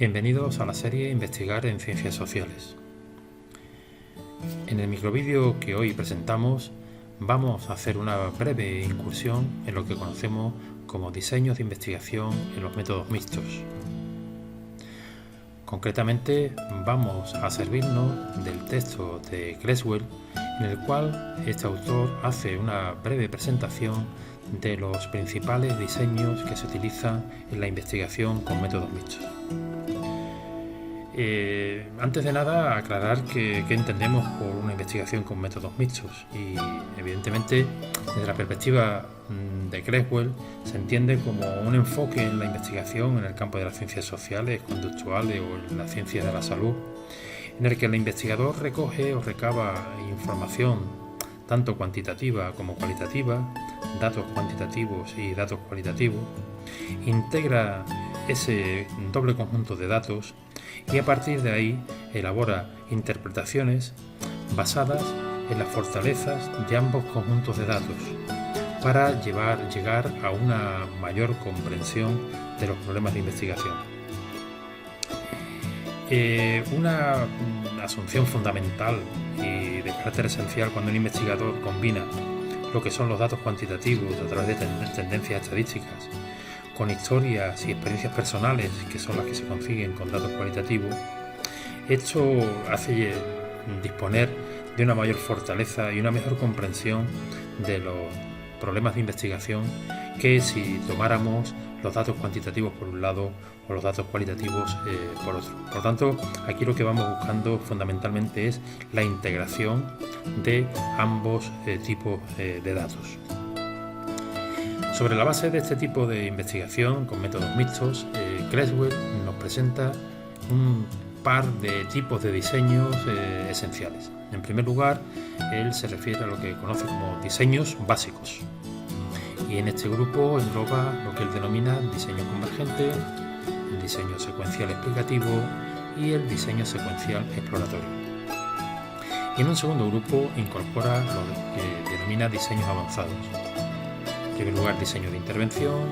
Bienvenidos a la serie Investigar en Ciencias Sociales. En el microvídeo que hoy presentamos vamos a hacer una breve incursión en lo que conocemos como diseños de investigación en los métodos mixtos. Concretamente vamos a servirnos del texto de Creswell, en el cual este autor hace una breve presentación de los principales diseños que se utilizan en la investigación con métodos mixtos. Antes de nada, aclarar qué entendemos por una investigación con métodos mixtos, y evidentemente desde la perspectiva de Creswell se entiende como un enfoque en la investigación en el campo de las ciencias sociales, conductuales o en la ciencia de la salud, en el que el investigador recoge o recaba información tanto cuantitativa como cualitativa, datos cuantitativos y datos cualitativos, integra ese doble conjunto de datos y a partir de ahí elabora interpretaciones basadas en las fortalezas de ambos conjuntos de datos para llegar a una mayor comprensión de los problemas de investigación. Una asunción fundamental y de carácter esencial cuando un investigador combina lo que son los datos cuantitativos a través de tendencias estadísticas con historias y experiencias personales, que son las que se consiguen con datos cualitativos, esto hace disponer de una mayor fortaleza y una mejor comprensión de los problemas de investigación que si tomáramos los datos cuantitativos por un lado o los datos cualitativos por otro. Por tanto, aquí lo que vamos buscando fundamentalmente es la integración de ambos tipos de datos. Sobre la base de este tipo de investigación con métodos mixtos, Creswell nos presenta un par de tipos de diseños esenciales. En primer lugar, él se refiere a lo que conoce como diseños básicos. Y en este grupo engloba lo que él denomina diseño convergente, el diseño secuencial explicativo y el diseño secuencial exploratorio. Y en un segundo grupo incorpora lo que denomina diseños avanzados. En primer lugar, diseño de intervención,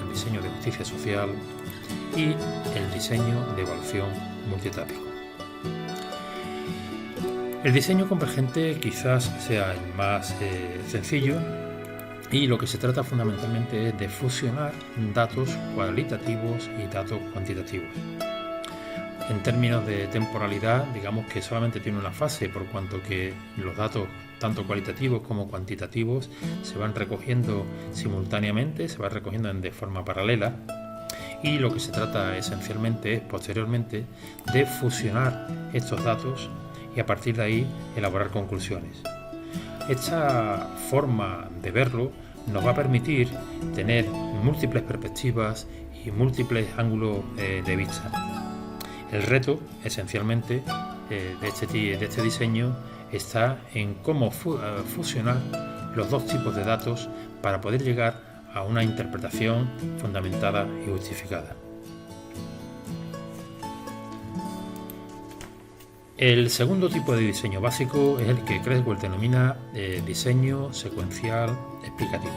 el diseño de justicia social y el diseño de evaluación multietápico. El diseño convergente quizás sea el más sencillo, y lo que se trata fundamentalmente es de fusionar datos cualitativos y datos cuantitativos. En términos de temporalidad, digamos que solamente tiene una fase, por cuanto que los datos tanto cualitativos como cuantitativos se van recogiendo simultáneamente, se van recogiendo de forma paralela, y lo que se trata esencialmente es posteriormente de fusionar estos datos y a partir de ahí elaborar conclusiones. Esta forma de verlo nos va a permitir tener múltiples perspectivas y múltiples ángulos de vista. El reto, esencialmente, de este diseño está en cómo fusionar los dos tipos de datos para poder llegar a una interpretación fundamentada y justificada. El segundo tipo de diseño básico es el que Creswell denomina diseño secuencial explicativo.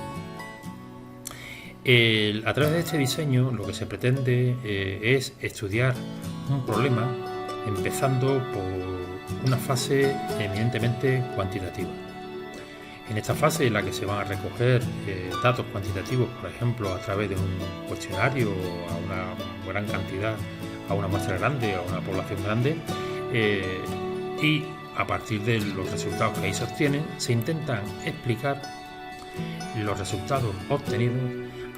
A través de este diseño lo que se pretende es estudiar un problema empezando por una fase eminentemente cuantitativa. En esta fase en la que se van a recoger datos cuantitativos, por ejemplo, a través de un cuestionario a una gran cantidad, a una muestra grande, a una población grande, y a partir de los resultados que ahí se obtienen, se intentan explicar los resultados obtenidos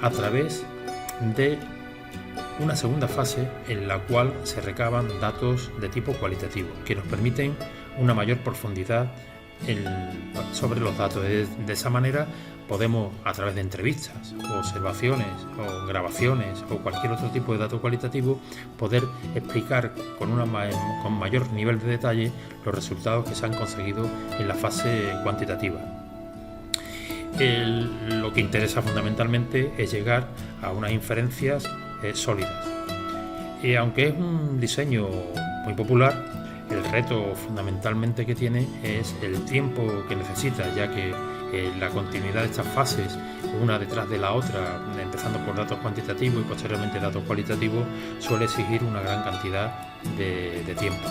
a través de una segunda fase en la cual se recaban datos de tipo cualitativo que nos permiten una mayor profundidad sobre los datos. De esa manera podemos, a través de entrevistas, observaciones o grabaciones o cualquier otro tipo de dato cualitativo, poder explicar con mayor nivel de detalle los resultados que se han conseguido en la fase cuantitativa. Lo que interesa fundamentalmente es llegar a unas inferencias sólidas. Y aunque es un diseño muy popular, el reto fundamentalmente que tiene es el tiempo que necesita, ya que La continuidad de estas fases, una detrás de la otra, empezando por datos cuantitativos y posteriormente datos cualitativos, suele exigir una gran cantidad de tiempo.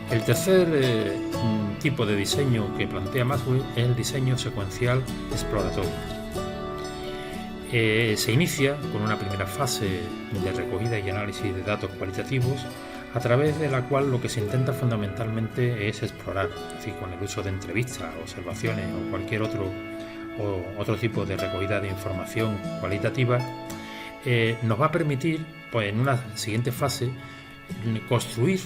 El tercer tipo de diseño que plantea Maxwell es el diseño secuencial exploratorio. Se inicia con una primera fase de recogida y análisis de datos cualitativos, a través de la cual lo que se intenta fundamentalmente es explorar, es decir, con el uso de entrevistas, observaciones o cualquier otro tipo de recogida de información cualitativa, nos va a permitir, pues, en una siguiente fase, construir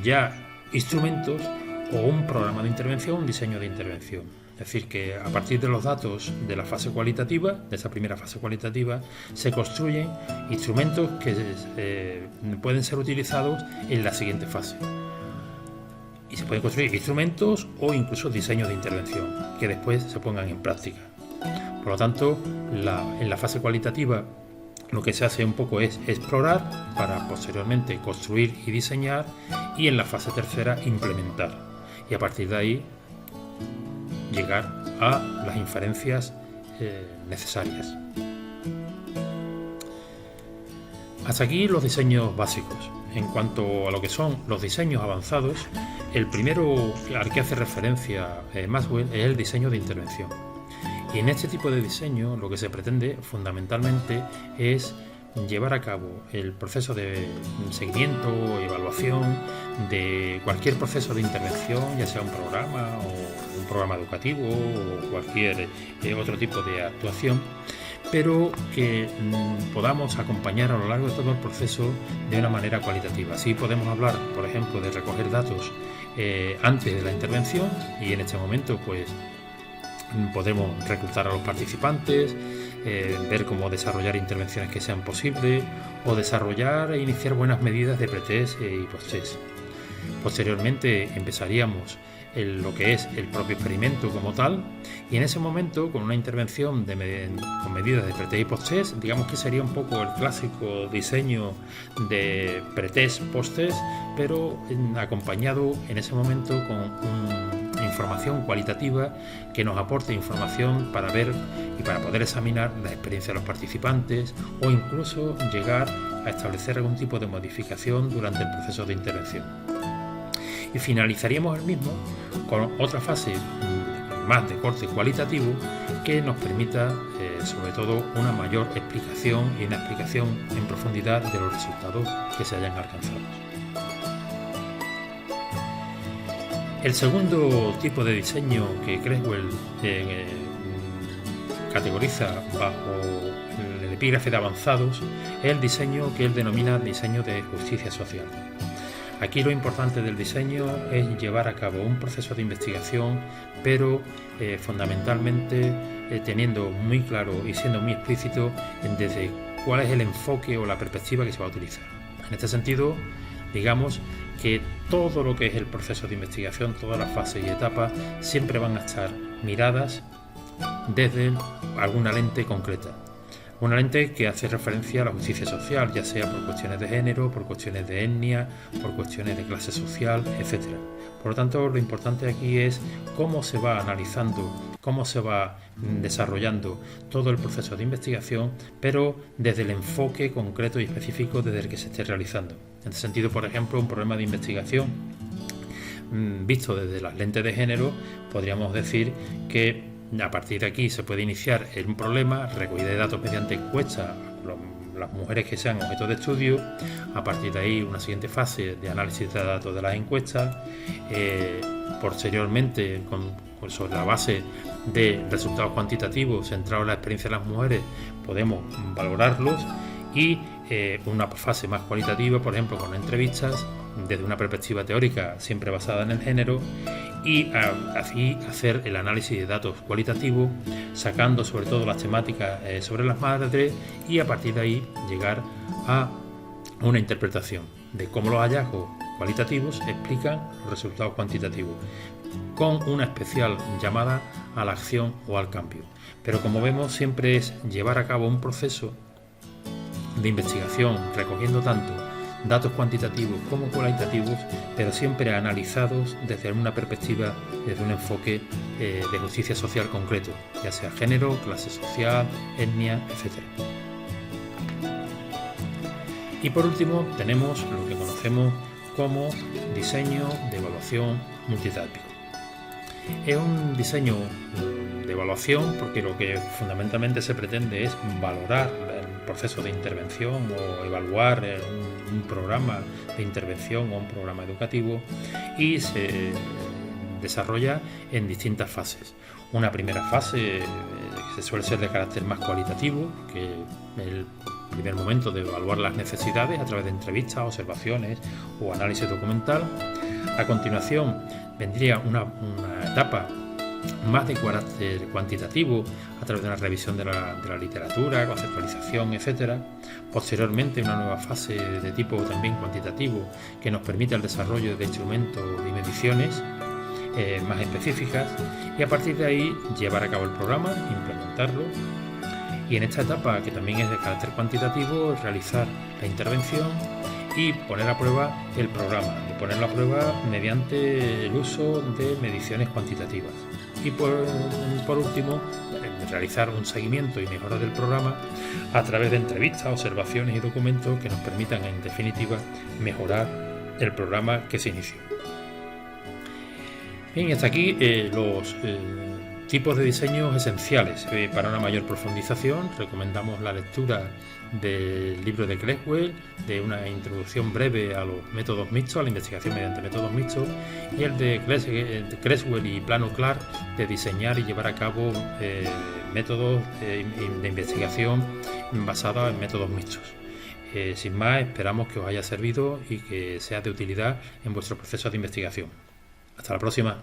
ya instrumentos o un programa de intervención, un diseño de intervención. Es decir, que a partir de los datos de la fase cualitativa, de esa primera fase cualitativa, se construyen instrumentos que pueden ser utilizados en la siguiente fase. Y se pueden construir instrumentos o incluso diseños de intervención que después se pongan en práctica. Por lo tanto, en la fase cualitativa lo que se hace un poco es explorar para posteriormente construir y diseñar, y en la fase tercera implementar. Y a partir de ahí llegar a las inferencias necesarias. Hasta aquí los diseños básicos. En cuanto a lo que son los diseños avanzados, el primero al que hace referencia Maxwell es el diseño de intervención. Y en este tipo de diseño lo que se pretende fundamentalmente es llevar a cabo el proceso de seguimiento, evaluación de cualquier proceso de intervención, ya sea un programa o un programa educativo o cualquier otro tipo de actuación, pero que podamos acompañar a lo largo de todo el proceso de una manera cualitativa. Así podemos hablar, por ejemplo, de recoger datos antes de la intervención, y en este momento pues podemos reclutar a los participantes, ver cómo desarrollar intervenciones que sean posibles, o desarrollar e iniciar buenas medidas de pretest y posttest. Posteriormente empezaríamos lo que es el propio experimento como tal, y en ese momento, con una intervención con medidas de pretest y posttest, digamos que sería un poco el clásico diseño de pretest posttest, pero acompañado en ese momento con información cualitativa que nos aporte información para ver y para poder examinar la experiencia de los participantes, o incluso llegar a establecer algún tipo de modificación durante el proceso de intervención. Y finalizaríamos el mismo con otra fase más de corte cualitativo que nos permita sobre todo una mayor explicación y una explicación en profundidad de los resultados que se hayan alcanzado. El segundo tipo de diseño que Creswell categoriza bajo el epígrafe de avanzados es el diseño que él denomina diseño de justicia social. Aquí lo importante del diseño es llevar a cabo un proceso de investigación, pero fundamentalmente teniendo muy claro y siendo muy explícito desde cuál es el enfoque o la perspectiva que se va a utilizar. En este sentido, digamos que todo lo que es el proceso de investigación, todas las fases y etapas, siempre van a estar miradas desde alguna lente concreta. Una lente que hace referencia a la justicia social, ya sea por cuestiones de género, por cuestiones de etnia, por cuestiones de clase social, etc. Por lo tanto, lo importante aquí es cómo se va analizando, cómo se va desarrollando todo el proceso de investigación, pero desde el enfoque concreto y específico desde el que se esté realizando. En este sentido, por ejemplo, un problema de investigación visto desde las lentes de género, podríamos decir que a partir de aquí se puede iniciar un problema, recogida de datos mediante encuestas, las mujeres que sean objeto de estudio, a partir de ahí una siguiente fase de análisis de datos de las encuestas, posteriormente sobre la base de resultados cuantitativos centrados en la experiencia de las mujeres podemos valorarlos, y una fase más cualitativa, por ejemplo con entrevistas desde una perspectiva teórica siempre basada en el género, y así hacer el análisis de datos cualitativos, sacando sobre todo las temáticas sobre las madres, y a partir de ahí llegar a una interpretación de cómo los hallazgos cualitativos explican los resultados cuantitativos, con una especial llamada a la acción o al cambio. Pero como vemos, siempre es llevar a cabo un proceso de investigación recogiendo tanto datos cuantitativos como cualitativos, pero siempre analizados desde una perspectiva, desde un enfoque de justicia social concreto, ya sea género, clase social, etnia, etc. Y por último tenemos lo que conocemos como diseño de evaluación multietárpico. Es un diseño de evaluación porque lo que fundamentalmente se pretende es valorar el proceso de intervención o evaluar un programa de intervención o un programa educativo, y se desarrolla en distintas fases. Una primera fase que suele ser de carácter más cualitativo, que es el primer momento de evaluar las necesidades a través de entrevistas, observaciones o análisis documental. A continuación vendría una etapa más de carácter cuantitativo a través de una revisión de la literatura, conceptualización, etc. Posteriormente, una nueva fase de tipo también cuantitativo que nos permite el desarrollo de instrumentos y mediciones más específicas, y a partir de ahí llevar a cabo el programa, implementarlo, y en esta etapa, que también es de carácter cuantitativo, realizar la intervención y poner a prueba el programa, y ponerlo a prueba mediante el uso de mediciones cuantitativas. Y por último, realizar un seguimiento y mejora del programa a través de entrevistas, observaciones y documentos que nos permitan, en definitiva, mejorar el programa que se inició. Bien, hasta aquí los tipos de diseños esenciales. Para una mayor profundización recomendamos la lectura del libro de Creswell, de una introducción breve a los métodos mixtos, a la investigación mediante métodos mixtos, y el de Creswell y Plano Clark, de diseñar y llevar a cabo métodos de investigación basados en métodos mixtos. Sin más, esperamos que os haya servido y que sea de utilidad en vuestro proceso de investigación. Hasta la próxima.